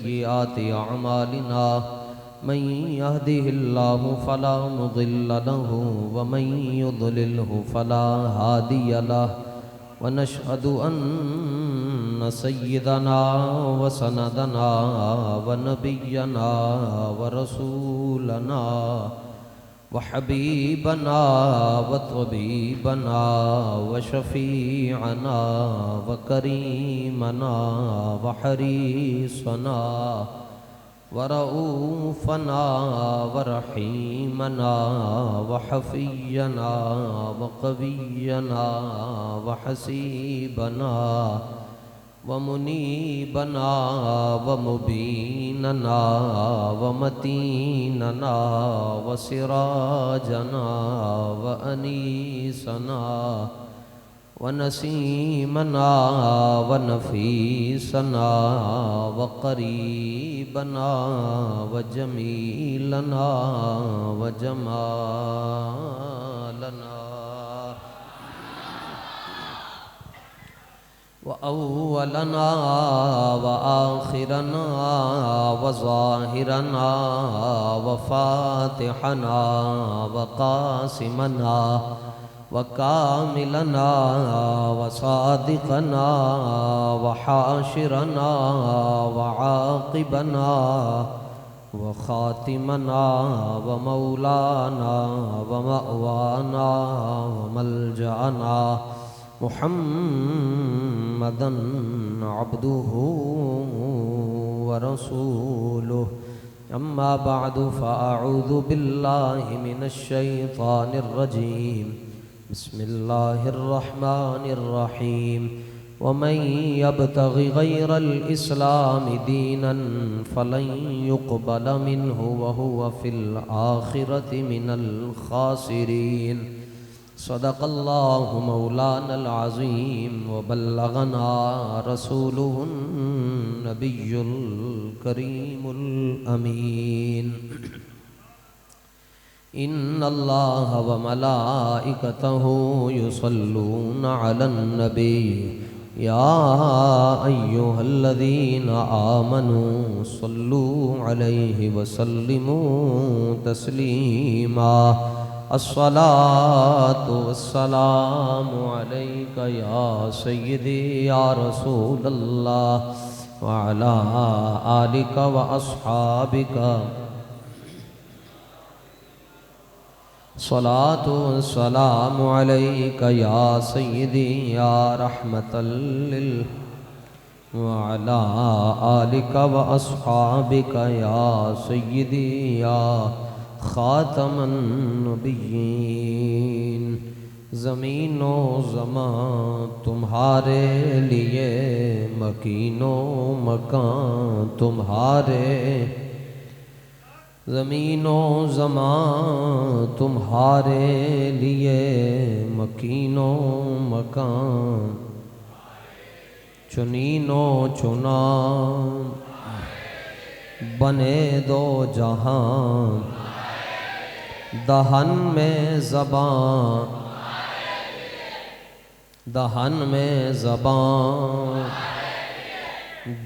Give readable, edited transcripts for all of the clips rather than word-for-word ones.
سيئات أعمالنا من يهده الله فلا مضل له ومن يضلله فلا هادي له ونشهد أن سيدنا وسندنا ونبينا ورسولنا وحبيبنا وطبيبنا وشفيعنا وكريمنا وحريصنا ورؤوفنا ورحيمنا وحفينا وقوينا وحسيبنا ومنيبنا ومبيننا ومتيننا وسراجنا وأنيسنا ونسيمنا ونفيسنا وقريبنا وجميلنا وجمالنا وأولنا وآخرنا وظاهرنا وفاتحنا وقاسمنا وكاملنا وصادقنا وحاشرنا وعاقبنا وخاتمنا ومولانا ومأوانا وملجأنا محمدًا عبده ورسوله أما بعد فأعوذ بالله من الشيطان الرجيم بسم الله الرحمن الرحيم ومن يبتغ غير الإسلام دينًا فلن يقبل منه وهو في الآخرة من الخاسرين صدق الله مولانا العظيم وبلغنا رسوله النبي الكريم الأمين إن الله وملائكته يصلون على النبي يا أيها الذين آمنوا صلوا عليه وسلموا تسليما الصلاة والسلام عليك يا سيدي يا رسول الله وعلى آلك وأصحابك صلاة والسلام عليك يا سيدي يا رحمة وعلى آلك وأصحابك يا سيدي يا خاتم النبیین زمین و زمان تمہارے لیے مکین و مکان تمہارے زمین و زمان تمہارے لیے مکین و مکان چنین و چنان بنے دو جہان دہن میں زبان دہن میں زبان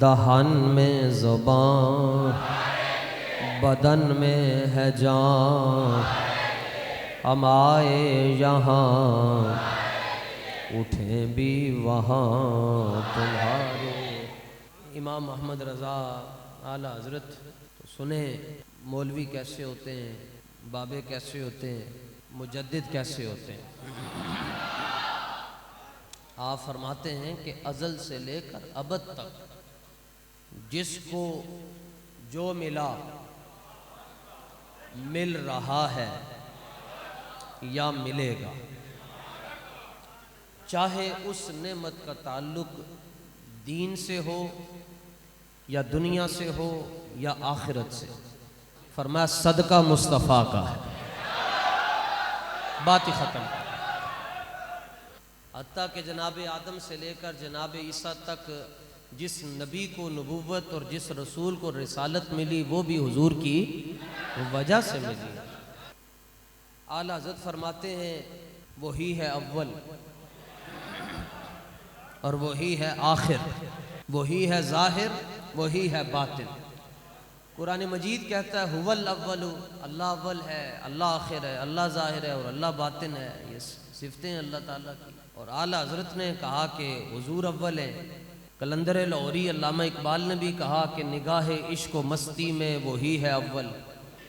دہن میں زبان بدن میں ہے جان ہم آئے یہاں اٹھیں بھی وہاں تمہارے امام محمد رضا اعلیٰ حضرت تو سنیں مولوی کیسے ہوتے ہیں بابے کیسے ہوتے ہیں مجدد کیسے ہوتے ہیں آپ فرماتے ہیں کہ ازل سے لے کر ابد تک جس کو جو ملا مل رہا ہے یا ملے گا چاہے اس نعمت کا تعلق دین سے ہو یا دنیا سے ہو یا آخرت سے فرمایا صدقہ مصطفیٰ کا ہے بات ہی ختم حتیٰ کہ جناب آدم سے لے کر جناب عیسیٰ تک جس نبی کو نبوت اور جس رسول کو رسالت ملی وہ بھی حضور کی وجہ سے ملی اعلیٰ حضرت فرماتے ہیں وہی ہے اول اور وہی ہے آخر، وہی ہے ظاہر وہی ہے باطن۔ قرآن مجید کہتا ہے هو الاول، اللہ اول ہے، اللہ آخر ہے، اللہ ظاہر ہے اور اللہ باطن ہے۔ یہ صفتیں ہیں اللہ تعالیٰ کی۔ اور اعلیٰ حضرت نے کہا کہ حضور اول ہیں۔ قلندر لاہوری علامہ اقبال نے بھی کہا کہ نگاہ عشق و مستی میں وہی ہے اول۔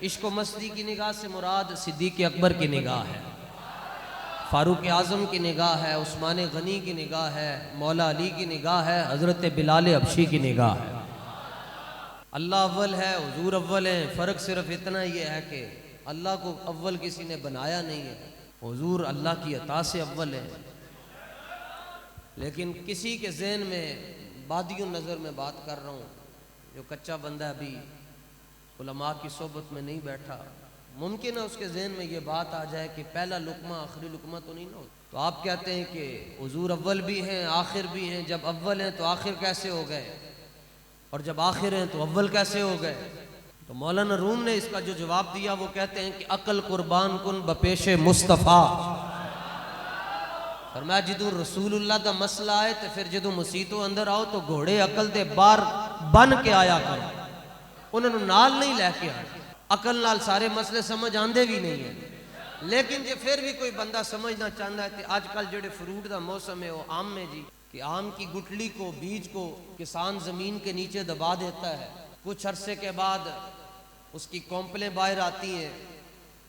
عشق و مستی کی نگاہ سے مراد صدیق اکبر کی نگاہ ہے، فاروق اعظم کی نگاہ ہے، عثمان غنی کی نگاہ ہے، مولا علی کی نگاہ ہے، حضرت بلال حبشی کی نگاہ ہے۔ اللہ اول ہے، حضور اول ہیں۔ فرق صرف اتنا یہ ہے کہ اللہ کو اول کسی نے بنایا نہیں ہے، حضور اللہ کی عطا سے اول ہے۔ لیکن کسی کے ذہن میں بادی النظر میں بات کر رہا ہوں، جو کچا بندہ ابھی علماء کی صحبت میں نہیں بیٹھا، ممکن ہے اس کے ذہن میں یہ بات آ جائے کہ پہلا لقمہ آخری لقمہ تو نہیں نہ ہوتا۔ تو آپ کہتے ہیں کہ حضور اول بھی ہیں آخر بھی ہیں، جب اول ہیں تو آخر کیسے ہو گئے، اور جب آخر ہیں تو اول کیسے ہو گئے؟ تو مولانا روم نے اس کا جو جواب دیا وہ کہتے ہیں کہ عقل قربان کن بپیش مصطفیٰ۔ فرمایا جدوں رسول اللہ دا مسئلہ آئے تو پھر جدوں مسیتوں اندر آؤ تو گھوڑے عقل دے بار بن کے آیا کرو، انہوں نے نال نہیں لے کے آئے۔ عقل نال سارے مسئلے سمجھ آندے بھی نہیں ہیں، لیکن جے پھر بھی کوئی بندہ سمجھنا چاہتا ہے تو آج کل جڑے فروٹ دا موسم ہے وہ آم میں جی، کہ آم کی گٹلی کو بیج کو کسان زمین کے نیچے دبا دیتا ہے، کچھ عرصے کے بعد اس کی کونپلیں باہر آتی ہیں،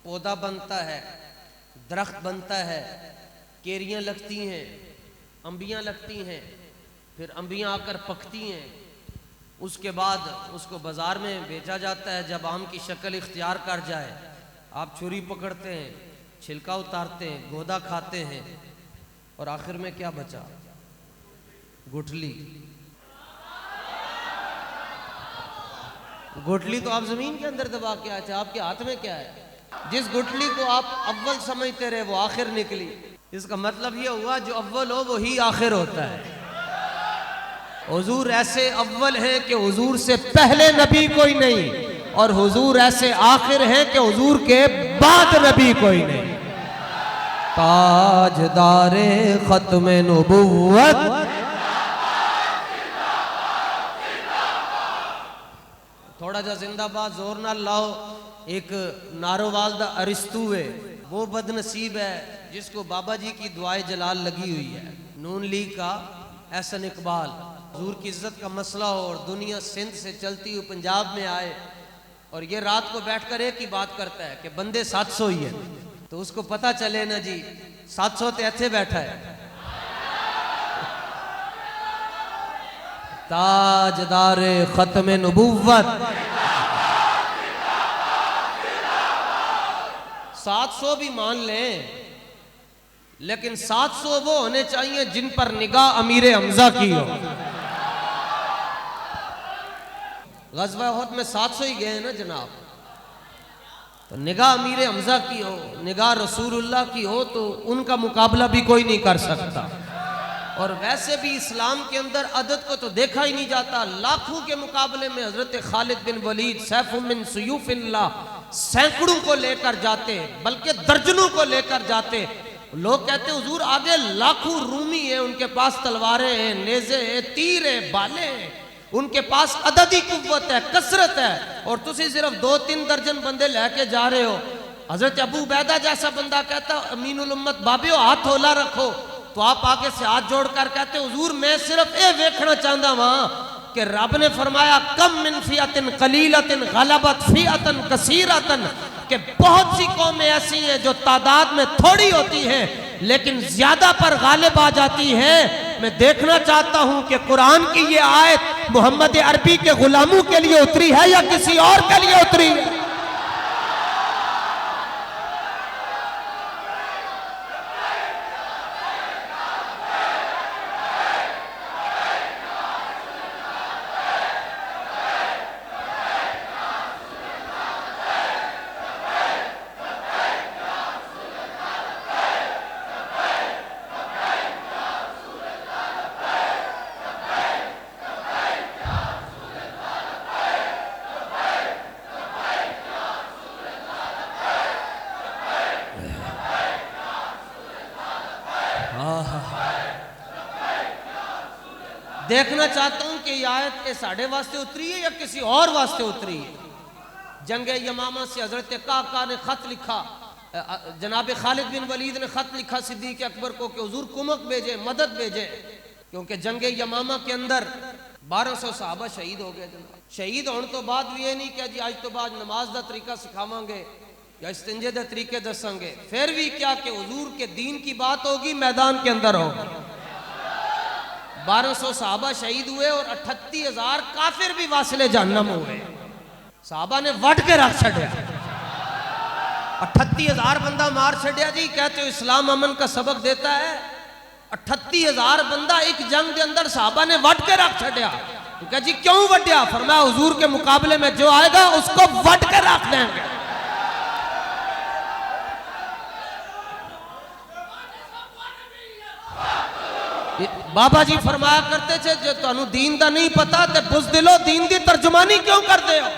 پودا بنتا ہے، درخت بنتا ہے، کیریاں لگتی ہیں، انبیاں لگتی ہیں، پھر انبیاں آ کر پکتی ہیں، اس کے بعد اس کو بازار میں بیچا جاتا ہے۔ جب آم کی شکل اختیار کر جائے آپ چھری پکڑتے ہیں، چھلکا اتارتے ہیں، گودا کھاتے ہیں، اور آخر میں کیا بچا؟ گٹھلی۔ گٹھلی تو آپ زمین کے اندر دبا کے آئے تھے، آپ کے ہاتھ میں کیا ہے؟ جس گٹھلی کو آپ اول سمجھتے رہے وہ آخر نکلی۔ اس کا مطلب یہ ہوا جو اول ہو وہی آخر ہوتا ہے۔ حضور ایسے اول ہیں کہ حضور سے پہلے نبی کوئی نہیں، اور حضور ایسے آخر ہیں کہ حضور کے بعد نبی کوئی نہیں۔ تاجدار ختم نبوت، تھوڑا جا زندہ باد زور نہ لاؤ۔ ایک نارووال دا ارسطو ہے، وہ بد نصیب ہے جس کو بابا جی کی دعائے جلال لگی ہوئی ہے۔ نون لیگ کا احسن اقبال، حضور کی عزت کا مسئلہ ہو اور دنیا سندھ سے چلتی ہوئی پنجاب میں آئے، اور یہ رات کو بیٹھ کر ایک ہی بات کرتا ہے کہ بندے 700 ہی ہیں، تو اس کو پتہ چلے نا جی 700 تے ایتھے بیٹھا ہے۔ تاجدار ختم نبوت، 700 بھی مان لیں، لیکن 700 وہ ہونے چاہیے جن پر نگاہ امیر حمزہ کی ہو۔ غزوہ احد میں 700 ہی گئے ہیں نا جناب، تو نگاہ امیر حمزہ کی ہو، نگاہ رسول اللہ کی ہو تو ان کا مقابلہ بھی کوئی نہیں کر سکتا۔ اور ویسے بھی اسلام کے اندر عدد کو تو دیکھا ہی نہیں جاتا، لاکھوں کے مقابلے میں حضرت خالد بن ولید سیف من سیوف اللہ سینکڑوں کو لے کر جاتے، بلکہ درجنوں کو لے کر جاتے۔ لوگ کہتے ہیں حضور آگے لاکھوں رومی ہیں، ان کے پاس تلواریں ہیں، نیزے ہیں، تیر ہیں، بالے ہیں، ان کے پاس عددی قوت ہے، کثرت ہے، اور تسی صرف 2-3 درجن بندے لے کے جا رہے ہو۔ حضرت ابو عبیدہ جیسا بندہ کہتا امین الامت بابیو ہاتھ ہولا رکھو، تو آپ آگے سے ہاتھ جوڑ کر کہتے حضور میں صرف اے ویکھنا چاہتا وہاں کہ رب نے فرمایا کم من فیعت قلیلت غلبت فیعت کثیرت، کہ بہت سی قومیں ایسی ہیں جو تعداد میں تھوڑی ہوتی ہیں لیکن زیادہ پر غالب آ جاتی ہیں۔ میں دیکھنا چاہتا ہوں کہ قرآن کی یہ آیت محمد عربی کے غلاموں کے لیے اتری ہے یا کسی اور کے لیے اتری ہے؟ دیکھنا چاہتا ہوں کہ یہ آیت کے ساڑھے واسطے اتری ہے یا کسی اور واسطے اتری ہے؟ جنگ یمامہ سے حضرت قعقاع نے خط لکھا، جناب خالد بن ولید نے خط لکھا صدیق اکبر کو کہ حضور کمک بھیجے، مدد بھیجے، کیونکہ جنگ یمامہ کے اندر 1200 صحابہ شہید ہو گئے جناب۔ شہید ہونے تو بعد بھی یہ نہیں کہ جی آج تو بعد نماز دا طریقہ سکھاواں گے یا استنجے دے طریقے دسیں گے، پھر بھی کیا کہ حضور کے دین کی بات ہوگی میدان کے اندر ہوگی۔ 1200 صحابہ شہید ہوئے اور 38,000 کافر بھی واصل جہنم ہوئے۔ صحابہ نے وٹ کے رکھ چھڑیا، 38,000 بندہ مار چھڑیا جی۔ کہتے ہو اسلام امن کا سبق دیتا ہے، 38,000 بندہ ایک جنگ کے اندر صحابہ نے وٹ کے رکھ چھڑیا۔ کہا جی کیوں وٹیا؟ فرمایا حضور کے مقابلے میں جو آئے گا اس کو وٹ کے رکھ دیں گے۔ بابا جی فرمایا کرتے تھے جو تانوں دین دا نہیں پتا تے بزدلو دین دی ترجمانی کیوں کر دے ہو؟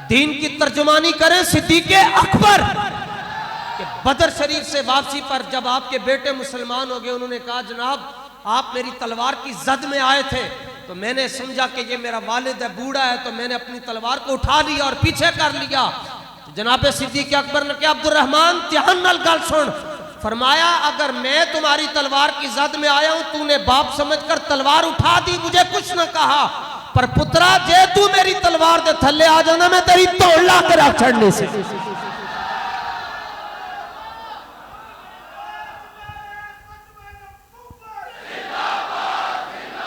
دین کی ترجمانی کریں صدیق اکبر کہ بدر شریف سے واپسی پر جب آپ کے بیٹے مسلمان ہو گئے، انہوں نے کہا جناب آپ میری تلوار کی زد میں آئے تھے تو میں نے سمجھا کہ یہ میرا والد ہے، بوڑھا ہے، تو میں نے اپنی تلوار کو اٹھا لیا اور پیچھے کر لیا۔ جناب صدیق اکبر نے کہا عبد الرحمن دھیان نال گل سن، فرمایا اگر میں تمہاری تلوار کی زد میں آیا ہوں، تو نے باپ سمجھ کر تلوار اٹھا دی، مجھے کچھ نہ کہا، پر پترا جے تو میری تلوار دے تھلے آ جانا میں تیری توڑ لا کے رکھ چھڑنے سے۔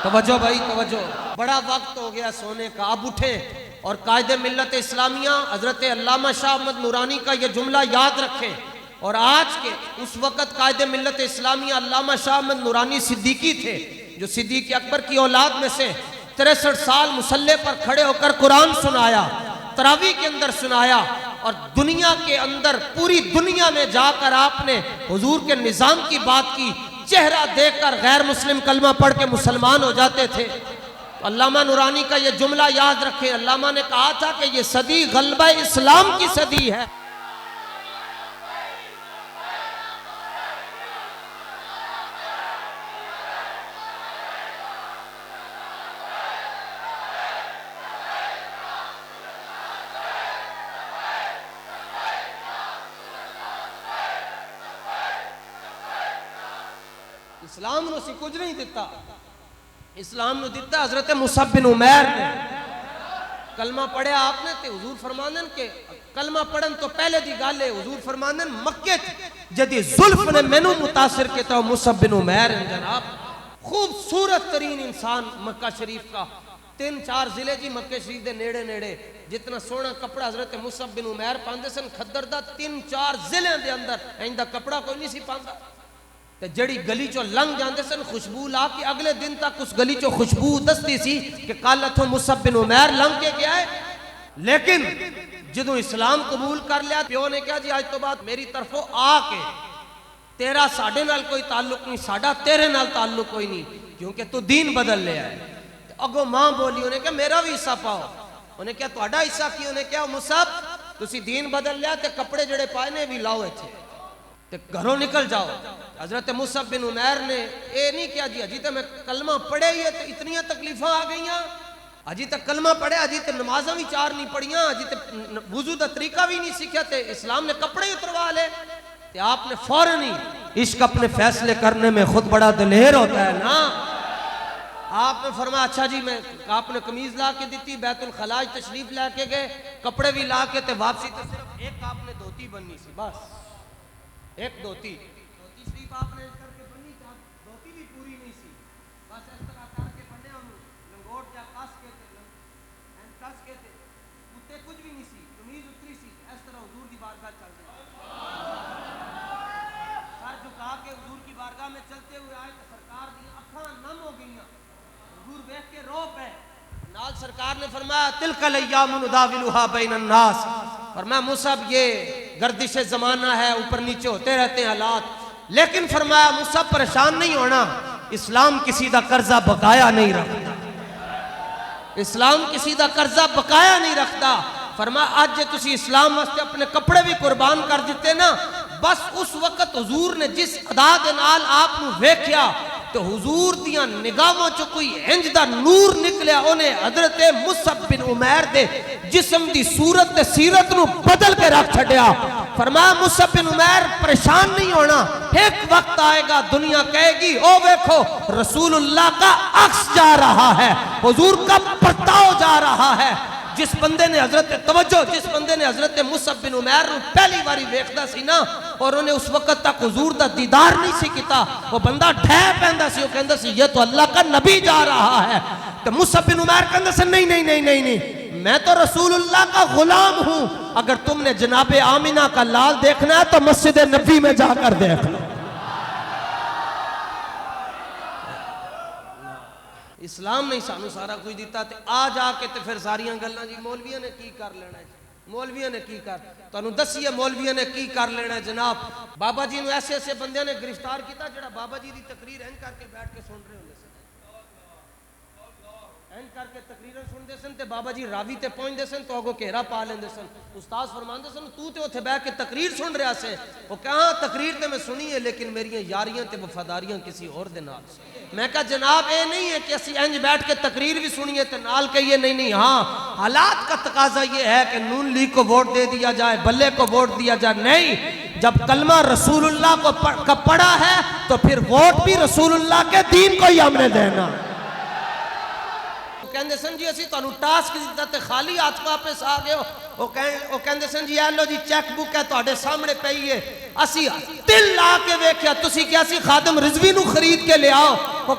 توجہ بھائی توجہ، بڑا وقت ہو گیا سونے کا، اب اٹھیں اور قائد ملت اسلامیہ حضرت علامہ شاہ احمد نورانی کا یہ جملہ یاد رکھیں۔ اور آج کے اس وقت قائد ملت اسلامیہ علامہ شاہ احمد نورانی صدیقی تھے جو صدیق اکبر کی اولاد میں سے 63 سال مصلی پر کھڑے ہو کر قرآن سنایا، تراویح کے اندر سنایا، اور دنیا کے اندر پوری دنیا میں جا کر آپ نے حضور کے نظام کی بات کی، چہرہ دیکھ کر غیر مسلم کلمہ پڑھ کے مسلمان ہو جاتے تھے۔ علامہ نورانی کا یہ جملہ یاد رکھیں، علامہ نے کہا تھا کہ یہ صدی غلبہ اسلام کی صدی ہے۔ اسلام نے اسی کچھ نہیں دیتا، اسلام نے دیتا حضرت مصعب بن عمیر نے۔ کلمہ پڑھے آپ نے تے حضور فرمانن کہ کلمہ پڑھن تو پہلے دی گالے حضور فرمانن مکہ جدی ظلف نے مینوں متاثر کیتا مصعب بن عمیر ہیں جناب۔ خوبصورت ترین انسان مکہ شریف کا، 3-4 ضلع جی مکہ شریف دے نیڑے نیڑے، جتنا سونا کپڑا حضرت مصعب بن عمیر پاندے سن کھدر دا 3-4 ضلع دے اندر ایندہ کپڑا کوئی نہیں سی پاندا۔ تے جڑی گلی چو لنگ جاندے سن خوشبو لا کے اگلے دن تک اس گلی چو خوشبو دستی سی کہ کل اتھوں مصعب بن عمیر لنگ کے گیا ہے۔ لیکن جدوں اسلام قبول کر لیا پیو نے کہا جی آج تو بعد میری طرفوں آ کے تیرا ساڑھے نال کوئی تعلق نہیں، ساڑھا تیرے نال تعلق کوئی نہیں، کیونکہ تو دین بدل لیا ہے۔ اگو ماں بولی انہیں کہا میرا بھی حصہ پاؤ، انہیں کہا تہاڈا حصہ کی؟ انہیں کہا مصعب تسی دین بدل لیا تے کپڑے جڑے پائے نے بھی لاؤ ایتھے تے گھروں نکل جاؤ۔ حضرت مصعب بن عمیر نے اے نہیں کیا جی اجی تے میں کلمہ پڑھے ہی ہے تے اتنیاں تکلیفاں آ گئیاں، اجی تے کلمہ پڑھے، اجی تے نمازاں بھی 4 نہیں پڑھیاں، اجی تے وضو دا طریقہ بھی نہیں سیکھیا تے اسلام نے کپڑے ہی اتروا لے۔ تے آپ نے فوراً ہی، عشق اپنے فیصلے کرنے میں خود بڑا دلیر ہوتا ہے نا، آپ نے فرمایا اچھا جی، میں آپ نے قمیض لا کے دیتی، بیت الخلاج تشریف لے کے گئے، کپڑے بھی لا کے تے واپسی تے صرف ایک آپ نے دھوتی بننی سی، بس ایک دھوتی شریف آپ نے کر کے بننی تھا، دھوتی بھی پوری نہیں سی، بس اس طرح کر کے بننے ہم لنگوٹ یا کس کے تھے اتنے کچھ بھی نہیں سی، قمیض اتری سی، اس طرح حضور کی بارگاہ چل گئے، سر جھکا کے حضور کی بارگاہ میں چلتے ہوئے آئے تو سرکار دی اکھاں نم ہو گئیاں، حضور دیکھ کے رو پے، نال سرکار نے فرمایا تلک الایام نداولها بین الناس، فرمایا مصعب یہ گردش زمانہ ہے، اوپر نیچے ہوتے رہتے ہیں حالات، لیکن فرمایا مصعب پریشان نہیں ہونا، اسلام کسی دا قرضہ بقایا نہیں رکھتا، اسلام کسی دا قرضہ بقایا نہیں رکھتا۔ فرمایا آج جے تسی اسلام واسطے اپنے کپڑے بھی قربان کر دیتے نا، بس اس وقت حضور نے جس ادا دے نال آپ نو ویکھیا تو حضور دیاں نگاہوں چو کوئی انج دا نور نکلیا انہیں حضرت مصعب بن عمیر دے جسم دی صورت تے سیرت نو بدل کے رکھ چھڑیا. فرمایا مصعب بن عمیر پریشان نہیں ہونا, ایک وقت آئے گا دنیا کہے گی او ویکھو رسول اللہ کا عکس جا رہا ہے, حضور کا پرتاؤ جا رہا ہے. جس بندے نے حضرت مصعب بن عمیر پہلی باری ویکھدا سی نا اور انہیں اس وقت تک حضور دا دیدار نہیں سی کیتا, وہ بندہ ڈھے پہندا سی, وہ کہندا سی یہ تو اللہ کا نبی جا رہا ہے. تو مصعب بن عمیر کہندا سی نہیں, میں تو رسول اللہ کا غلام ہوں, اگر تم نے جناب آمینہ کا لال دیکھنا ہے تو مسجد نبی میں جا کر دیکھ لو. اسلام نہیں سانو سارا کچھ دیتا تے آ جا کے تے پھر ساریاں گلاں جی مولویاں نے کی کر لینا ہے, مولویاں نے کی کر, تانوں دسیے مولویاں نے کی کر لینا ہے. جناب بابا جی نو ایسے بندیاں نے گرفتار کیتا جڑا بابا جی دی تقریر این کر کے بیٹھ کے سن رہے ہوندے سن, این کر کے تقریراں سن دے سن تے بابا جی راوی تے پہنچ دے سن تو اگوں گھیرا پا لیندے سن. استاد فرماندے سن تو تے اوتھے بیٹھ کے تقریر سن رہا سے, وہ کہاں تقریر تے میں سنی ہے لیکن میریاں یاریاں تے وفاداریاں کسی اور دے نال سے. میں کہا جناب اے نہیں ہے کہ اسی انج بیٹھ کے تقریر بھی سنیے تے نال کہیے نہیں, ہاں حالات کا تقاضا یہ ہے کہ نون لیگ کو ووٹ دے دیا جائے, بلے کو ووٹ دیا جائے. نہیں, جب کلمہ رسول اللہ کو پڑھا ہے تو پھر ووٹ بھی رسول اللہ کے دین کو ہی ہم نے دینا. کہندے سن جی اسی تانوں ٹاسک دتا تے خالی ہاتھ واپس آ گئے ہو. وہ کہندے سن جی ایلو جی چیک بک ہے تواڈے سامنے پئی ہے, اسی ٹل لا کے ویکھیا, تسی کیا سی خادم رضوی نو خرید کے لے آؤ. وہ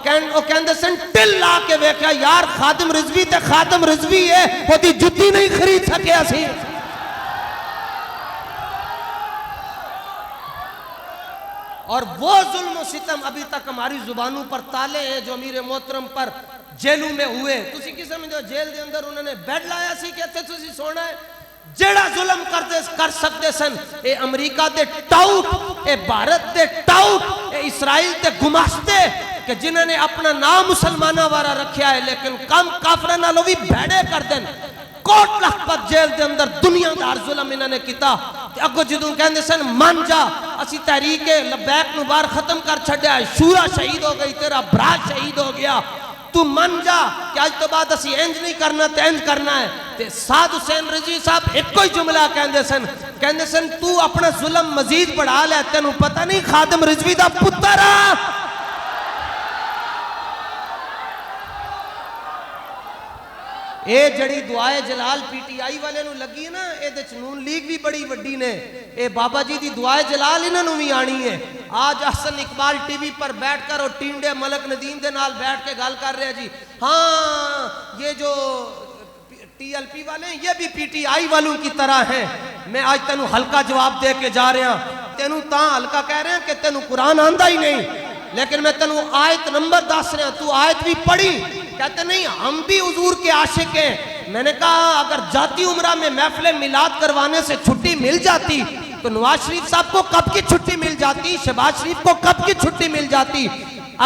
کہندے سن ٹل لا کے ویکھیا یار خادم رضوی تے خادم رضوی ہے, وہ دی جُتی نہیں خرید سکے اسی. اور وہ ظلم و ستم ابھی تک ہماری زبانوں پر تالے ہیں جو امیر محترم پر جیلوں میں ہوئے. تسی کی سمجھو جیل دے اندر انہوں نے بیڈ لایا سی کہ تسی سونا ہے. جیڑا ظلم کر سکتے سن اے امریکہ دے ٹاؤٹ, اے بھارت دے ٹاؤٹ, اے اسرائیل دے گماشتے کہ جنہوں نے اپنا نام مسلمانہ وارا رکھیا ہے لیکن کم کافرہ نالو بھی بھیڑے کر دیں. کوٹ لکھپت جیل دے اندر دنیا دار ظلم انہوں نے کیتا. اگو جدوں کہندے سن مان جا اسی تحریک لبیک نو بار ختم کر چھڈیا, شورا شہید ہو گئی, تیرا برا شہید ہو گیا, تو من جا کہ آج تو بعد اسی انج نہیں کرنا تے انج کرنا ہے. تے سعد حسین رضوی صاحب ایک کوئی جملہ کہندے سن تو اپنا ظلم مزید بڑھا لے, تینوں پتہ نہیں خادم رضوی دا پتر آ. اے جڑی دعائے جلال پی ٹی آئی والے نو لگی نا, اے دے نون لیگ بھی بڑی وڈی نے, اے بابا جی دی دعائے جلال انہاں نو بھی آنی ہے. آج احسن اقبال ٹی وی پر بیٹھ کر اور ٹینڈے ملک ندیم دے نال بیٹھ کے گال کر رہے جی, ہاں یہ جو ٹی ایل پی والے ہیں یہ بھی پی ٹی آئی والوں کی طرح ہیں. میں آج تینوں ہلکا جواب دے کے جا رہے ہیں, تینوں تاں ہلکا کہہ رہے ہیں کہ تینوں قرآن آندہ ہی نہیں, لیکن میں تینوں آیت نمبر دس رہے ہیں, تو آیت بھی پڑھی. کہتے نہیں ہم بھی حضور کے عاشق ہیں. میں نے کہا اگر جاتی عمرہ میں محفل میلاد کروانے سے چھٹی مل جاتی تو نواز شریف صاحب کو کب کی چھٹی مل جاتی, شہباز شریف کو کب کی چھٹی مل جاتی,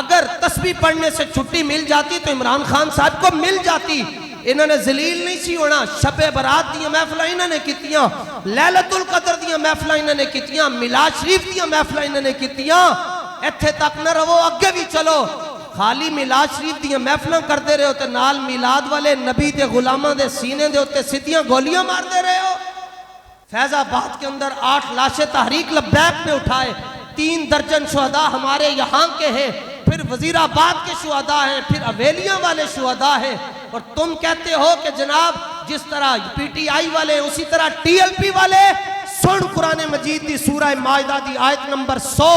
اگر تسبیح پڑھنے سے چھٹی مل جاتی تو عمران خان صاحب کو مل جاتی. انہوں نے ذلیل نہیں سی ہونا. شب برات دیاں محفلہ انہوں نے کیتیاں, لیلۃ القدر دیاں محفلہ انہوں نے کیتیاں, میلاد شریف دیاں محفلہ انہوں نے کیتیاں. ایتھے تک نہ رہو, اگے بھی چلو. خالی میلاد شریف دیاں محفلیں کر دے رہے ہو تے نال میلاد والے نبی دے غلاماں دے سینے دے ہوتے سیدھیاں گولیاں مار دے رہے ہو. فیض آباد کے اندر 8 لاشیں تحریک لبیک میں اٹھائے, 3 درجن شہداء ہمارے یہاں کے ہیں, پھر وزیر آباد کے شہداء ہیں, پھر اویلیاں والے شہداء ہیں. اور تم کہتے ہو کہ جناب جس طرح پی ٹی آئی والے اسی طرح ٹی ایل پی والے. سن قرآن مجید دی سورہ مائدہ دی آیت نمبر 100,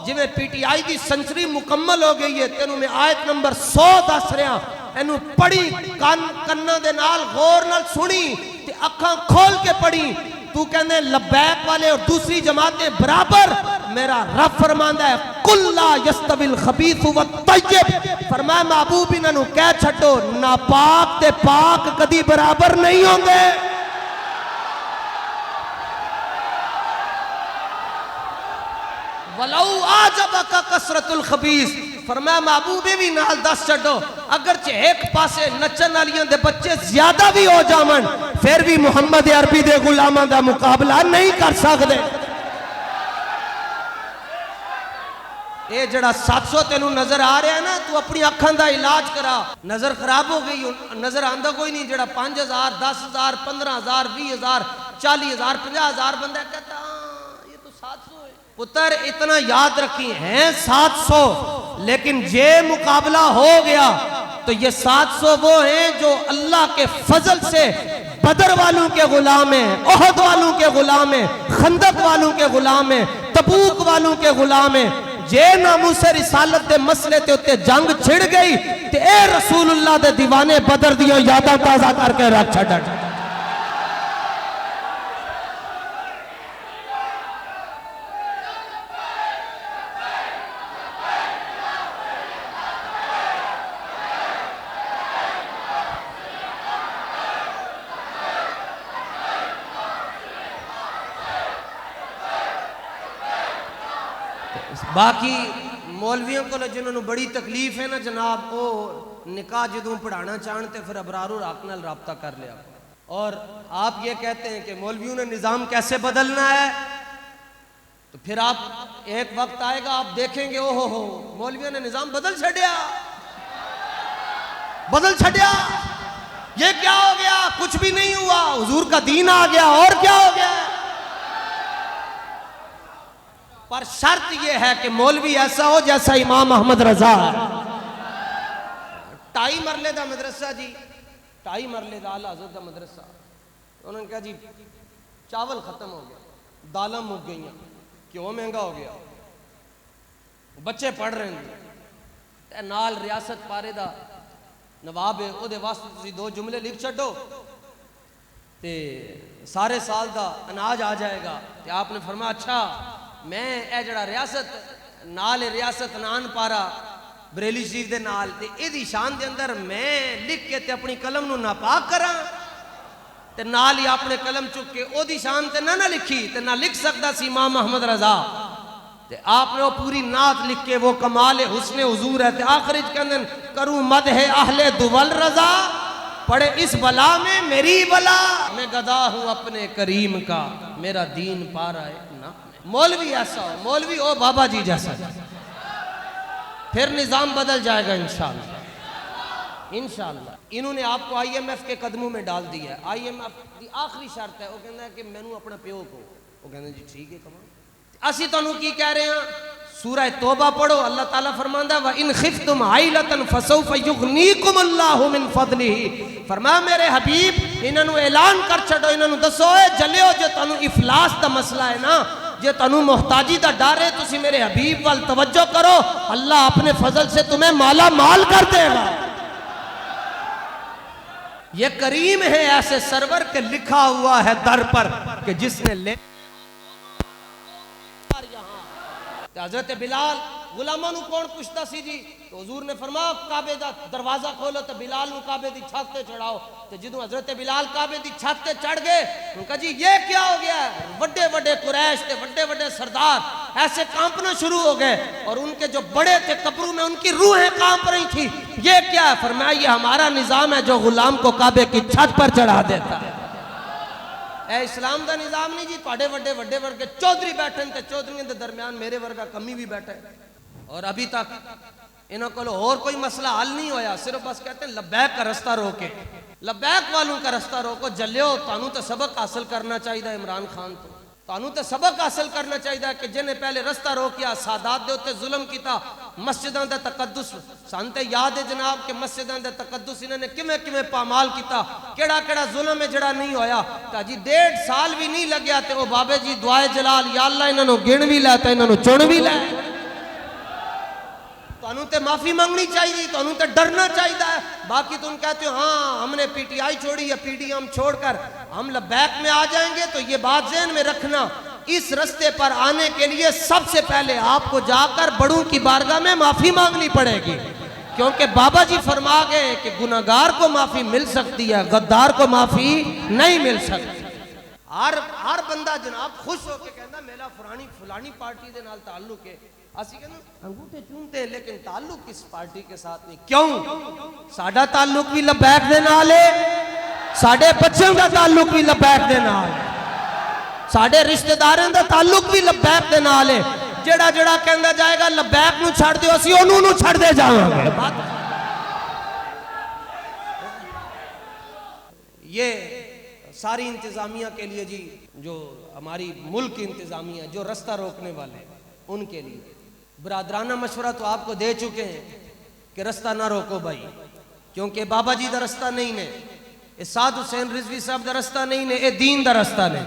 جویں P T I the century مکمل ہو گئی ہے, تینوں میں آیت نمبر 100 دس رہا, اینو پڑھی, کاناں دے نال غور نال سنی تے اکھاں کھول کے پڑھی. تو کہنے لبیک والے اور دوسری جماعتیں برابر, میرا رب فرماندا ہے کل لا یستوی الخبیث والطیب, فرمایا محبوب انہاں نو کہہ چھڈو ناپاک تے پاک کدی برابر نہیں ہوں گے. وَلَوْ آجَبَكَ کثرت الخبیث, فرمایا محبوبے بھی نال دس چھڈو اگرچہ ایک پاسے نچن والیاں دے بچے زیادہ بھی ہو جاون پھر بھی محمد عربی دے غلاماں دا مقابلہ نہیں کر سکدے. اے جڑا 700 تینوں نظر آ رہا ہے نا، تو اپنی اکھاں دا علاج کرا. نظر خراب ہو گئی، نظر آندا کوئی نہیں. جڑا 5000 10000 15000 20000 40000 50000 بندہ کہتا ہاں یہ تو 700 ہے. پتر اتنا یاد رکھی ہیں 700، لیکن یہ مقابلہ ہو گیا تو یہ 700 وہ ہیں جو اللہ کے فضل سے بدر والوں کے غلام ہیں، احد والوں کے غلام ہیں، خندق والوں کے غلام ہیں، تبوک والوں کے غلام ہیں. جے ناموس رسالت دے مسئلے تے اتے جنگ چھڑ گئی تے اے رسول اللہ دے دیوانے بدر دیاں یاداں تازہ کر کے رکھ چھڑ. باقی مولویوں کو جنہوں نے بڑی تکلیف ہے نا جناب، وہ نکاح جدوں پڑھانا چاہتے پھر ابرار و راک نال رابطہ کر لیا. اور آپ یہ کہتے ہیں کہ مولویوں نے نظام کیسے بدلنا ہے، تو پھر آپ ایک وقت آئے گا آپ دیکھیں گے اوہ ہو مولویوں نے نظام بدل چھڑیا. یہ کیا ہو گیا؟ کچھ بھی نہیں ہوا، حضور کا دین آ گیا. اور کیا ہو گیا؟ پر شرط یہ ہے کہ مولوی ایسا ہو جیسا امام احمد رضا ہے. 2.5 مرلے دا مدرسہ جی، 2.5 مرلے دا اعلیٰ حضرت دا مدرسہ. انہوں نے کہا جی چاول ختم ہو گیا، دالاں مک گئیاں، کیوں مہنگا ہو گیا، بچے پڑھ رہے ہیں. نال ریاست پارے دا نواب ہے، او دے واسطے تسی 2 جملے لکھ چھڈو تے سارے سال دا اناج آ جائے گا. تے آپ نے فرمایا اچھا میں اے جڑا ریاست نال ریاست نان پارا بریلی شریف دے نال تے اے دی شان دے اندر میں لکھ کے تے اپنی قلم نو ناپاک کراں تے نال ہی اپنے قلم چک کے او دی شان تے نہ لکھی تے نہ لکھ سکتا سی امام احمد رضا. تے آپ نے وہ پوری نعت لکھ کے وہ کمال حسن حضور ہے. تے آخری کے اندر کروں مدح اہل دول رضا، پڑے اس بلا میں میری بلا، میں گدا ہوں اپنے کریم کا، میرا دین پا رہا ہے نا. مولوی ایسا ہو، مولوی او بابا جی جیسا، پھر نظام بدل جائے گا انشاءاللہ. انشاءاللہ انہوں نے آپ کو آئی ایم ایف کے قدموں میں ڈال دیا ہے. آئی ایم ایف کی آخری شرط ہے، وہ کہنا ہے کہ میں نو اپنا پیو کو، وہ کہنا جی ٹھیک ہے کمان. اسی تانوں کی کہہ رہے ہیں سورہ توبہ پڑھو، اللہ تعالیٰ فرماندا ہے وَإِنْ خِفْتُمْ عَائِلَةً فَسَوْفَ يُغْنِيكُمُ اللَّهُ مِنْ فَضْلِهِ. فرمایا میرے حبیب انہاں نو اعلان کر چھڈو، انہاں نو دسو اے جلیو جو تانوں افلاس دا مسئلہ ہے نا، جے تانوں محتاجی دا ڈر ہے، تسی میرے حبیب وال توجہ کرو، اللہ اپنے فضل سے تمہیں مالا مال کر دے گا. یہ کریم ہے ایسے سرور کے لکھا ہوا ہے در پر کہ جس نے لے حضرت بلال غلاموں کون پوچھتا سی جی، تو حضور نے فرمایا کعبے دا دروازہ کھولو تو بلال نو کعبے دی چھت تے چڑھاؤ. تو جدوں حضرت بلال کعبے دی چھت تے چڑھ گئے ان کا جی یہ کیا ہو گیا ہے؟ بڑے بڑے قریش تے بڑے بڑے سردار ایسے کانپنا شروع ہو گئے، اور ان کے جو بڑے تھے قبروں میں ان کی روحیں کانپ رہی تھی. یہ کیا ہے؟ فرمایا یہ ہمارا نظام ہے جو غلام کو کعبے کی چھت پر چڑھا دیتا ہے. اے اسلام دا نظام نہیں جی پاڑے وڈے وڈے ورگے چودھری بیٹھن تے چودھریوں دے درمیان میرے ورگا کمی بھی بیٹھے. اور ابھی تک انہوں کو اور کوئی مسئلہ حل نہیں ہویا، صرف بس کہتے ہیں لبیک کا رستہ روکے، لبیک والوں کا رستہ روکو. جلیو تانوں تے سبق حاصل کرنا چاہیے عمران خان تو، تانوں تے سبق حاصل کرنا چاہیے کہ جنہیں پہلے رستہ روکیا سادات دے ہوتے ظلم کیتا، مسجداں دے تقدس سانتے یاد ہے جناب کہ مسجداں دے تقدس انہوں نے کمیں پامال کیتا، کیڑا ظلم ہے جڑا نہیں ہویا. تا جی 1.5 سال بھی نہیں لگیا تے وہ بابے جی دعائے جلال یا اللہ انہوں نے گن بھی لیتا انہوں نے چن بھی لے. تو انہوں تے معافی مانگنی چاہیے، تو انہوں تے ڈرنا چاہیے. باقی تم کہتے ہو ہاں ہم نے پی ٹی آئی چھوڑی یا پی ڈی ایم چھوڑ کر ہم لبیک میں آ جائیں گے، تو یہ بات ذہن میں رکھنا اس رستے پر آنے کے لیے سب سے پہلے آپ کو جا کر بڑوں کی بارگاہ میں معافی مانگنی پڑے گی، کیونکہ بابا جی فرما گئے کہ گناہگار کو معافی مل سکتی ہے، غدار کو معافی نہیں مل سکتی. ہر بندہ جناب خوش ہو کے کہنا میرا فلانی پارٹی دے نال تعلق ہے، اسی کہنا انگوٹھے چونتے ہیں لیکن تعلق کس پارٹی کے ساتھ نہیں. کیوں؟ ساڈا تعلق بھی لبیک دے نال ہے، ساڈے بچوں کا تعلق بھی لبیک دے نال ہے، ساڈے رشتہ داراں دا تعلق بھی لبیک دے نال ہے. جڑا جڑا کہندا جائے گا لبیک نو چھڑ دیو اسی انہوں نو چھڑ دے جاؤں گے. یہ ساری انتظامیہ کے لیے جی، جو ہماری ملک کی انتظامیہ جو رستہ روکنے والے ان کے لیے برادرانہ مشورہ تو آپ کو دے چکے ہیں کہ رستہ نہ روکو بھائی، کیونکہ بابا جی دا رستہ نہیں نے، اے سعد حسین رضوی صاحب دا رستہ نہیں نے، اے دین دا رستہ نہیں،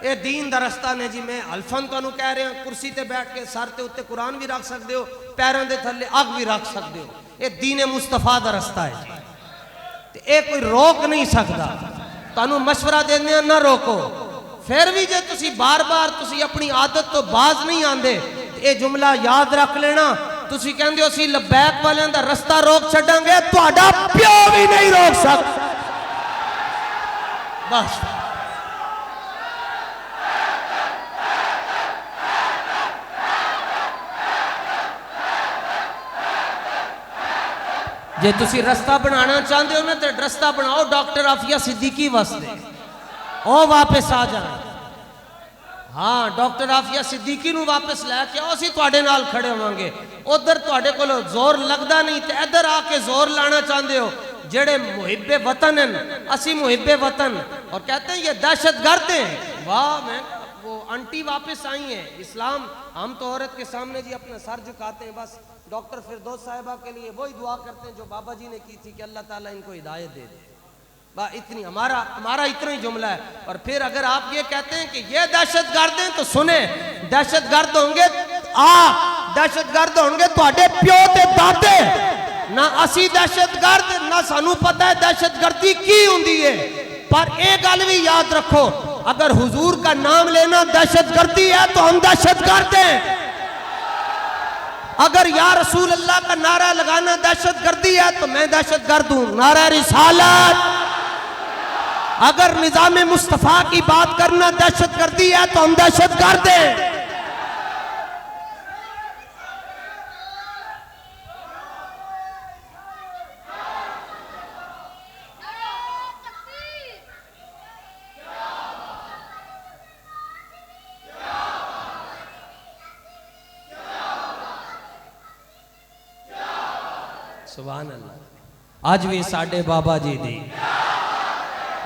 اے دین دا رستہ نے جی. میں الفن تو انہوں کہہ رہے ہیں کرسی تے بیٹھ کے سر تے اتے قرآن بھی رکھ سکتے ہو، پیروں دے تھلے اگ بھی رکھ سکتے ہو. اے دین مصطفیٰ دا رستہ ہے جی، اے کوئی روک نہیں سکتا. تانوں مشورہ دینے نہ روکو. پھر بھی جے تسی بار بار تسی اپنی عادت تو باز نہیں آندے، اے جملہ یاد رکھ لینا. تسی کہندے ہو سی لبیک والے دا رستہ روک چھڑاں گے، تہاڈا پیو بھی نہیں روک سکتا. بس جے تسی رستہ بنانا چاہتے ہو نا تو رستہ بناؤ ڈاکٹر عافیہ صدیقی واسطے، او واپس آ جائیں. ہاں ڈاکٹر عافیہ صدیقی نو واپس لے کے آؤ، اسی تواڈے نال کھڑے ہوں گے. ادھر تواڈے کول زور لگدا نہیں تے ادھر آ کے زور لانا چاہتے ہو. جڑے محب وطن ہیں، اسی محب وطن، اور کہتے ہیں یہ دہشت گرد ہیں. واہ، میں وہ انٹی واپس آئی ہیں. اسلام ہم تو عورت کے سامنے جی اپنا سر جھکاتے ہیں. بس ڈاکٹر فردوس صاحبہ کے لیے وہی دعا کرتے ہیں جو بابا جی نے کی تھی کہ اللہ تعالیٰ ان کو ہدایت دے دے. اتنی ہمارا اتنا ہی جملہ ہے. اور پھر اگر آپ یہ کہتے ہیں کہ یہ دہشت گرد ہیں تو سنیں، دہشت گرد ہوں گے دہشت گرد ہوں گے تواڈے پیو تے دادے، نہ اسی دہشت گرد، نہ سانو پتہ ہے دہشت گردی کی ہوندی ہے. پر ایک گل بھی یاد رکھو، اگر حضور کا نام لینا دہشت گردی ہے تو ہم دہشت گرد ہیں. اگر یا رسول اللہ کا نعرہ لگانا دہشت گردی ہے تو میں دہشت گرد ہوں. نعرہ رسالت. اگر نظام مصطفیٰ کی بات کرنا دہشت گردی ہے تو ہم دہشت گرد ہیں. سبحان اللہ. آج بھی ساڑھے بابا جی دی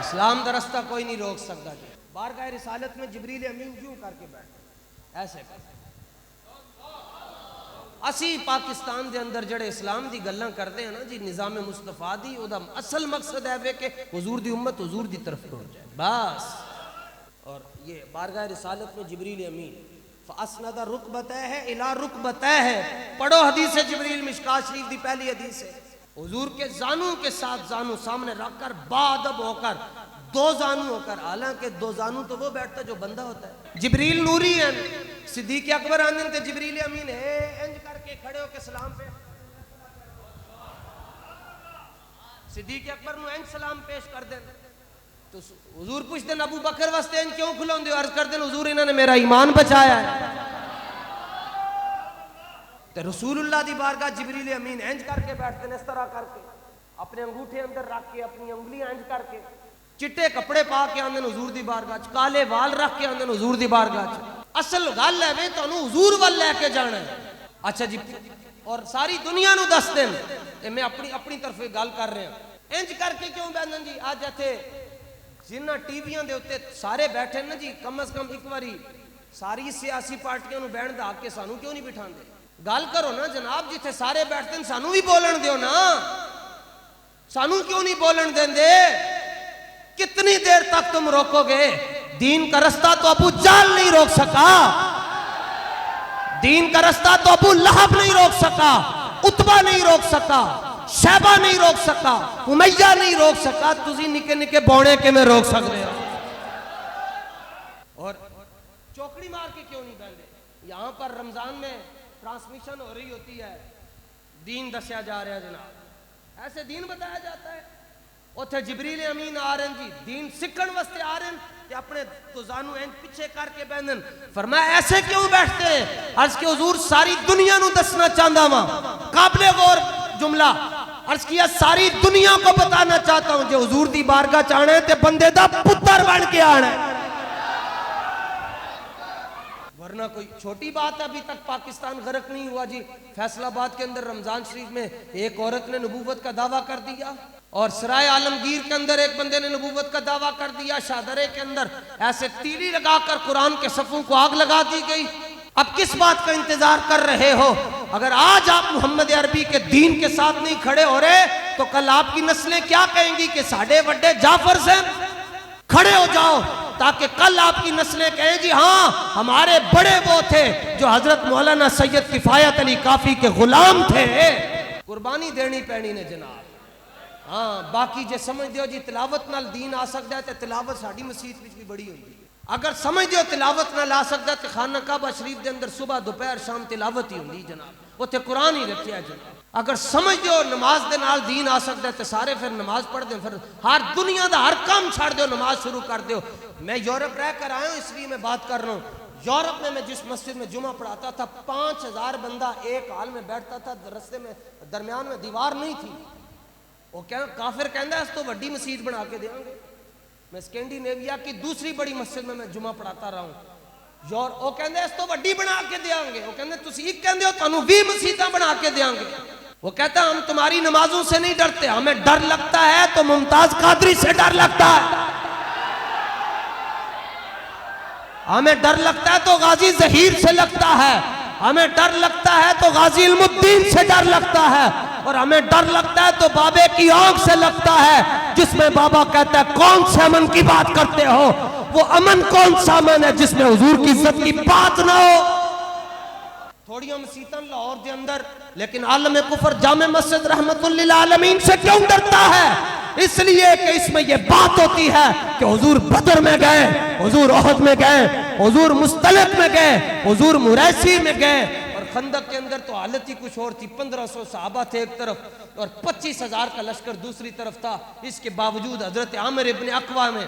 اسلام دا رستہ کوئی نہیں روک سکتا جی. بارگاہ رسالت میں جبریل امین کیوں کر کے بیٹھے ایسے کرتے. اسی پاکستان دے اندر جڑے اسلام دی گلاں کرتے ہیں نا جی نظام مصطفیٰ دی، او دا اصل مقصد ہے کہ حضور دی امت حضور دی طرف ٹر جائے بس. اور یہ بارگاہ رسالت میں جبریل امین فَأَسْنَدَ رُكْبَتَيْهِ إِلَىٰ رُكْبَتَيْهِ پڑھو حدیث جبریل مشکات شریف دی پہلی حدیث ہے. حضور کے زانوں کے ساتھ زانوں سامنے رکھ کر باادب ہو کر، دو زانوں ہو کر، حالانکہ دو زانوں تو وہ بیٹھتا جو بندہ ہوتا ہے. جبریل نوری ہیں، صدیق اکبر آندن تے جبریل امین ہے انج کر کے کھڑے ہو کے سلام پہ، صدیق اکبر نو انج سلام پیش کر دیں. تو حضور پوچھ دیں ابو بکر واسطے ان کیوں کھلوں دے؟ عرض کر دیں حضور انہوں نے میرا ایمان بچایا ہے. تو رسول اللہ دی بارگاہ جبریل امین انج کر کے بیٹھتے ہیں، اس طرح کر کے اپنے انگوٹھے اندر رکھ کے، اپنی انگلیاں انج کر کے، چٹے کپڑے پا کے آندن حضور دی بارگاہ چ، کالے وال رکھ کے آندن حضور دی بارگاہ چ. اصل گل ہے وے تانوں حضور وال لے کے جانا ہے. اچھا جی، اور ساری دنیا نو دس دین تے میں اپنی طرف گل کر رہا ہوں. انج کر کے کیوں بیٹھن جی؟ اج ایتھے جنہ ٹی ویاں دے اوتے سارے بیٹھے نا جی، کم از کم ایک واری ساری سیاسی پارٹیاں نو بیٹھن دا کے سانو کیوں نہیں بٹھاندے؟ گل کرو نا جناب، جتھے سارے بیٹھتے ہیں سانو بھی بولن دیو نا، سانو کیوں نہیں بولن دیندے؟ کتنی دیر تک تم روکو گے؟ دین کا رستہ تو ابو جہل نہیں روک سکا، دین کا رستہ تو ابو لہب نہیں روک سکا، عتبہ نہیں روک سکا، شیبہ نہیں روک سکا، امیہ نہیں روک سکا. تسی نکے نکے بونے کے میں روک سکتے ہو؟ اور چوکڑی مار کے کیوں نہیں بیٹھتے؟ یہاں پر رمضان میں ٹرانسمیشن ہو رہی ہوتی ہے، دین دسیا جا رہا ہے جناب، ایسے دین بتایا جاتا ہے. اتھے جبریل امین آ رہے ہیں جی، دین سکھن واسطے آ رہے ہیں کہ اپنے تو زانو اینج پیچھے کر کے بیندن. فرمایا ایسے کیوں بیٹھتے ہیں؟ عرض کہ حضور ساری دنیا نو دسنا چاہتا ہوں، قابل غور جملہ. عرض کیا ساری دنیا کو بتانا چاہتا ہوں جو حضور دی بارگاہ چاہنا ہے تے بندے دا پتر بن کے آنا ہے، ورنہ کوئی چھوٹی بات ہے، ابھی تک پاکستان غرق نہیں ہوا جی. فیصل آباد کے اندر رمضان شریف میں ایک عورت نے نبوت کا دعویٰ کر دیا، اور سرائے عالمگیر کے اندر ایک بندے نے نبوت کا دعویٰ کر دیا، شادرے کے اندر ایسے تیلی لگا کر قرآن کے صفوں کو آگ لگا دی گئی. اب کس بات کا انتظار کر رہے ہو؟ اگر آج آپ محمد عربی کے دین کے ساتھ نہیں کھڑے ہو رہے تو کل آپ کی نسلیں کیا کہیں گی کہ ساڑھے وڈے جعفر سے کھڑے ہو جاؤ، تاکہ کل آپ کی نسلیں کہیں جی ہاں ہمارے بڑے وہ تھے جو حضرت مولانا سید کفایت علی کافی کے غلام تھے. قربانی دینی پینی نے جناب. ہاں باقی جے سمجھ دیو جی تلاوت نال دین آ سکتا ہے تو تلاوت ساڑی مسجد وچ بھی بڑی ہوندی ہے. اگر سمجھ دیو تلاوت نال آ سکتا ہے تو خانہ کعبہ شریف دے اندر صبح دوپہر شام تلاوت ہی ہوندی جناب، اوتھے قرآن ہی رکھیا جناب. اگر سمجھ دیو نماز دے نال دین آ سکتا ہے تو سارے پھر نماز پڑھ دیں، پھر ہر دنیا دا ہر کام چھاڑ دیو، نماز شروع کر دیو. میں یورپ رہ کر آیا ہوں اس لیے میں بات کر رہا ہوں. یورپ میں جس مسجد میں جمعہ پڑھاتا تھا 5000 بندہ ایک ہال میں بیٹھتا تھا، رستے میں درمیان میں دیوار نہیں تھی. وہ کافر کہندا ہے اس تو وڈی مسجد بنا کے دیاں گے. میں اسکینڈینیویا کی دوسری بڑی مسجد میں جمعہ پڑھاتا رہا ہوں. وہ کہندے اس تو وڈی بنا کے دیاں گے. وہ کہندے تسی ایک کہندے ہو تانوں 20 مسجداں بنا کے دیاں گے. وہ کہتا ہے ہم تمہاری نمازوں سے نہیں ڈرتے، ہمیں ڈر لگتا ہے تو ممتاز قادری سے ڈر لگتا ہے، ہمیں ڈر لگتا ہے تو غازی ظہیر سے لگتا ہے، ہمیں ڈر لگتا ہے تو غازی علم الدین سے ڈر لگتا ہے، اور ہمیں ڈر لگتا ہے تو بابے کی آنکھ سے لگتا ہے، جس میں بابا کہتا ہے کون سے امن کی بات کرتے ہو؟ وہ امن کون سا امن ہے جس میں حضور کی عزت کی بات نہ ہو؟ تھوڑیاں مسیطاں لاہور دے اندر، لیکن عالم کفر جامع مسجد رحمت للعالمین سے کیوں ڈرتا ہے؟ اس لیے کہ اس میں یہ بات ہوتی ہے کہ حضور بدر میں گئے، حضور احد میں گئے، حضور مستلق میں گئے، حضور مریسی میں گئے. اور خندق کے اندر تو حالت ہی کچھ اور تھی. 1500 صحابہ تھے ایک طرف اور 25,000 کا لشکر دوسری طرف تھا. اس کے باوجود حضرت عامر ابن اقوا میں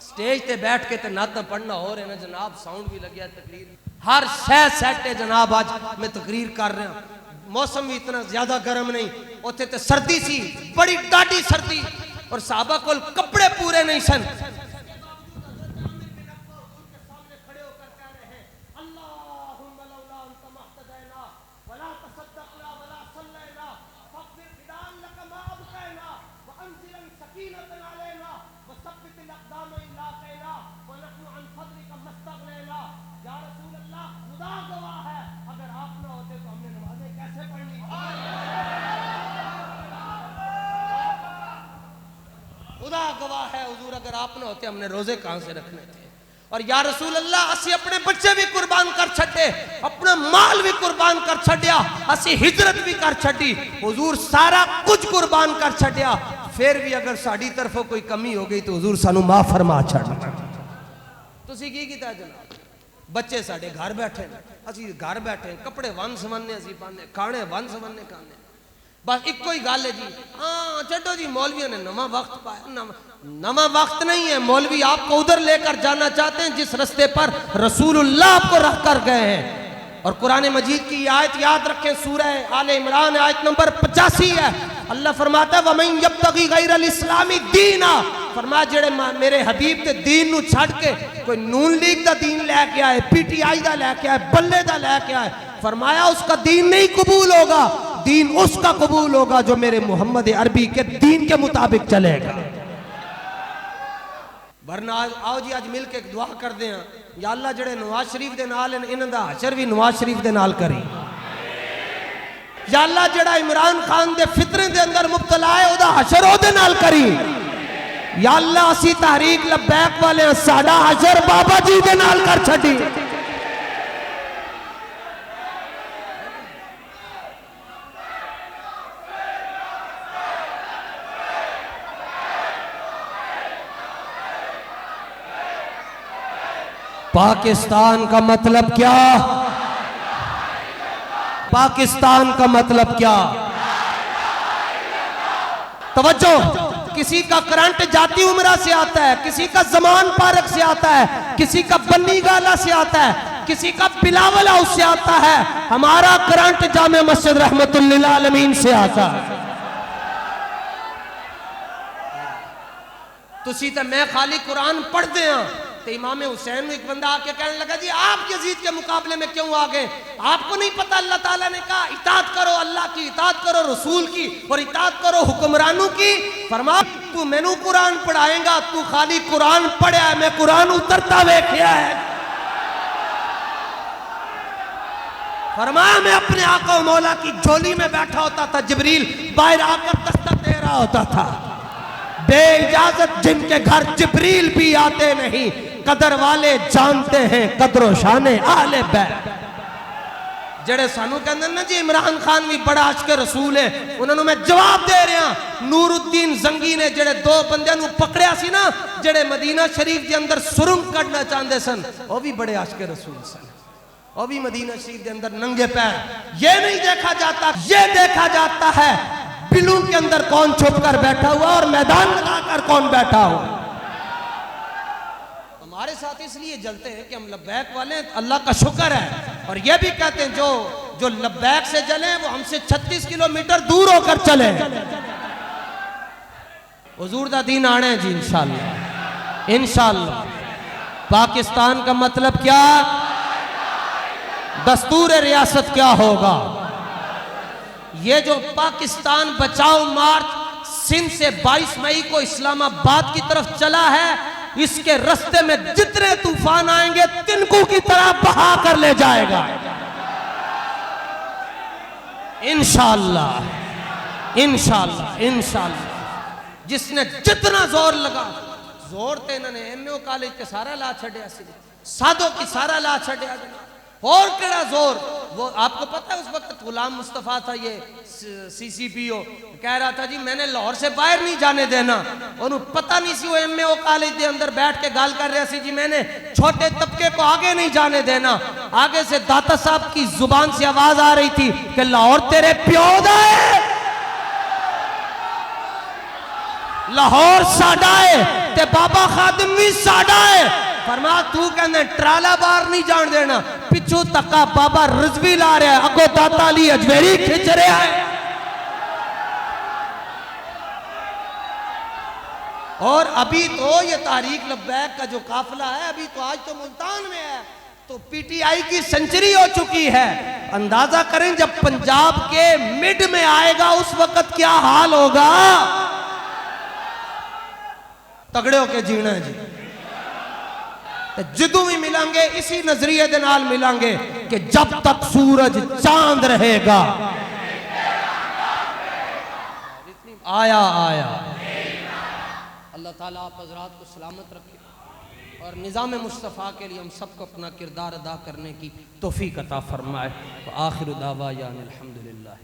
سٹیج تے بیٹھ کے تے نعتیں پڑھنا ہو رہے نا جناب، ساؤنڈ بھی لگیا تقریر، ہر شے سیٹ ہے جناب. آج میں تقریر کر رہا ہوں، موسم بھی اتنا زیادہ گرم نہیں، اوتھے تے سردی سی، بڑی ڈاڈی سردی، اور صحابہ کول کپڑے پورے نہیں سن. خدا گواہ ہے حضور اگر آپ نہ ہوتے ہم نے روزے کہاں سے رکھنے تھے. اور یا رسول اللہ اسی اپنے بچے بھی قربان کر چھڈے، اپنا مال بھی قربان کر چھڈیا، اسی ہجرت بھی کر چھڈی، حضور سارا کچھ قربان کر چھڈیا. پھر بھی اگر ساڑی طرفوں کوئی کمی ہو گئی تو حضور سانو معاف فرما چھڈنا. تسی کی کیتا جناب؟ بچے ساڑے گھر بیٹھے ہیں، اسی گھر بیٹھے ہیں، کپڑے ون سمنے اسی پانے، کھانے ون سمنے کھانے، بس ایک کوئی گال ہے جی ہاں چھٹو جی مولویوں نے نواں وقت پایا. نواں وقت نہیں ہے، مولوی آپ کو ادھر لے کر جانا چاہتے ہیں جس رستے پر رسول اللہ آپ کو رکھ کر گئے ہیں. اور قرآن مجید کی آیت یاد رکھیں، سورہ آل عمران آیت نمبر 85 ہے. اللہ فرماتا ہے وَمَن يَبْتَغِي غَيْرَ الْإِسْلَامِ دِينًا، فرمایا جڑے میرے حبیب تے دین نو چھڑ کے کوئی نون لیگ دا دین لے کے آئے، پی ٹی آئی دا لے کے آئے، بلے دا لے کے آئے، فرمایا اس کا دین نہیں قبول ہوگا، دین اس کا قبول ہوگا جو میرے محمد عربی کے دین کے مطابق چلے گا. ورنہ آؤ جی آج مل کے ایک دعا کر دیں، یا اللہ جڑے نواز شریف دے نال انہاں دا حشر بھی نواز شریف دے نال کریں. یا اللہ جڑا عمران خان دے فتنے دے اندر مبتلا ہے او دا حشر او دے نال کریں. یا اللہ اسی تحریک لبیک والے ساڈا حشر بابا جی دے نال کر چھڈی. پاکستان کا مطلب کیا؟ پاکستان کا مطلب کیا؟ توجہ، کسی کا کرنٹ جاتی عمرہ سے آتا ہے، کسی کا زمان پارک سے آتا ہے، کسی کا بنی گالا سے آتا ہے، کسی کا بلاول ہاؤس سے آتا ہے، ہمارا کرنٹ جامع مسجد رحمت للعالمین سے آتا ہے. تسی تے میں خالی قرآن پڑھ دے ہاں، تو امام حسین نے ایک بندہ آ کے کہنے لگا جی آپ یزید کے مقابلے میں کیوں آ گئے؟ آپ کو نہیں پتا اللہ تعالیٰ نے کہا اطاعت کرو اللہ کی، اطاعت کرو رسول کی، اور اطاعت کرو حکمرانوں کی؟ فرمایا تو مینوں قرآن پڑھائیں گا، تو خالی قرآن پڑھیا ہے، میں قرآن اترتا ویکھیا ہے۔ فرمایا میں اپنے آقا و مولا کی جھولی میں بیٹھا ہوتا تھا، جبریل باہر آ کر دستک دے رہا ہوتا تھا۔ بے اجازت جن کے گھر جبریل بھی آتے نہیں، قدر والے جانتے ہیں قدر و شان اہل بیت۔ جڑے سانو کہندے نا جی عمران خان بھی بڑا عاشق رسول ہے، انہوں نے میں جواب دے رہا ہوں۔ نور الدین زنگی نے جڑے دو بندیاں نو پکڑیا سی نا، جڑے مدینہ شریف کے اندر سرنگ کڈنا چاہندے سن، وہ بھی بڑے عاشق رسول سن، وہ بھی مدینہ شریف کے اندر ننگے پیر۔ یہ نہیں دیکھا جاتا، یہ دیکھا جاتا ہے بلوں کے اندر کون چھپ کر بیٹھا ہوا اور میدان لگا کر کون بیٹھا ہوا۔ ہمارے ساتھ اس لیے جلتے ہیں کہ ہم لبیک والے ہیں، اللہ کا شکر ہے، اور یہ بھی کہتے ہیں جو لبیک سے جلیں وہ ہم سے 36 کلومیٹر دور ہو کر چلیں۔ حضور دا دین آنے جی انشاءاللہ، انشاءاللہ۔ پاکستان کا مطلب کیا؟ دستور ریاست کیا ہوگا؟ یہ جو پاکستان بچاؤ مارچ سندھ سے 22 مئی کو اسلام آباد کی طرف چلا ہے، اس کے رستے میں جتنے طوفان آئیں گے تنکوں کی طرح بہا کر لے جائے گا انشاءاللہ، انشاءاللہ، انشاءاللہ۔ جس نے جتنا زور لگا، زور تے انہوں نے ایم اے او کالج کے سارا لا چھڑیا سی، سادوں کی سارا لا چھڑیا جناب، اور کڑا زور۔ وہ آپ کو پتہ ہے اس وقت غلام مصطفیٰ تھا، یہ سی سی پی او، کہہ رہا تھا جی میں نے لاہور سے باہر نہیں جانے دینا، انہوں پتہ نہیں سی وہ ایم اے او کالج دے اندر بیٹھ کے گال کر رہا سی جی میں نے چھوٹے طبقے کو آگے نہیں جانے دینا۔ آگے سے داتا صاحب کی زبان سے آواز آ رہی تھی کہ لاہور تیرے پیو دا ہے، لاہور ساڈا ہے تے بابا خادم بھی ساڈا ہے۔ فرمایا تو کہنے ٹرالا بار نہیں جان دینا، پچھو تکا بابا رضوی لا رہا ہے، اگو داتا علی اجمیری کھچ رہا ہے۔ اور ابھی تو یہ تحریک لبیک کا جو قافلہ ہے ابھی تو آج تو ملتان میں ہے، تو پی ٹی آئی کی سنچری ہو چکی ہے۔ اندازہ کریں جب پنجاب کے مڈ میں آئے گا اس وقت کیا حال ہوگا۔ تگڑے ہو کے جینا ہے جی، جدوں بھی ملیں گے اسی نظریے دے نال ملیں گے کہ جب تک سورج چاند رہے گا آیا آیا۔ اللہ تعالیٰ آپ حضرات کو سلامت رکھے اور نظام مصطفیٰ کے لیے ہم سب کو اپنا کردار ادا کرنے کی توفیق عطا فرمائے۔ وآخر دعوانا الحمدللہ۔